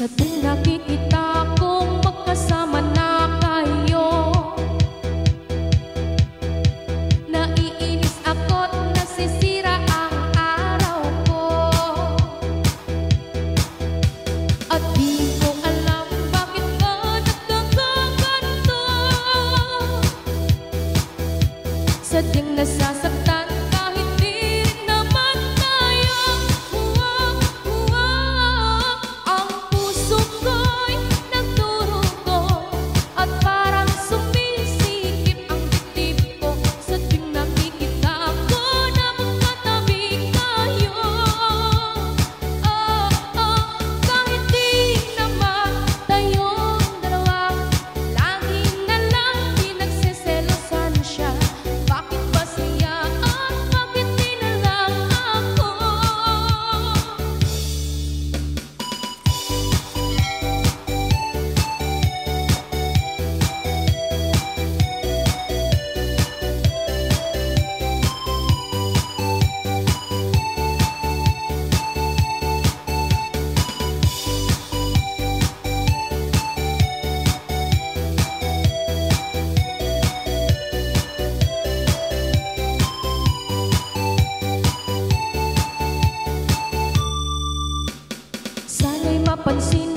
Sa tuwing nakikita kong magkasama na kayo, naiinis ako't nasisira ang araw ko. At di ko alam bakit ba nagkakaganto. Sadyang nasasaktan kahit di rin naman tayo. Ang puso ko'y nagdurugo at parang sumisikip ang dibdib ko sa tuwing nakikita ko na magkatabi kayo. Kahit di naman tayong dalawa, lagi na lang pinagseselosan siya. Bakit ba siya at bakit di na lang ako? Sana'y mapansin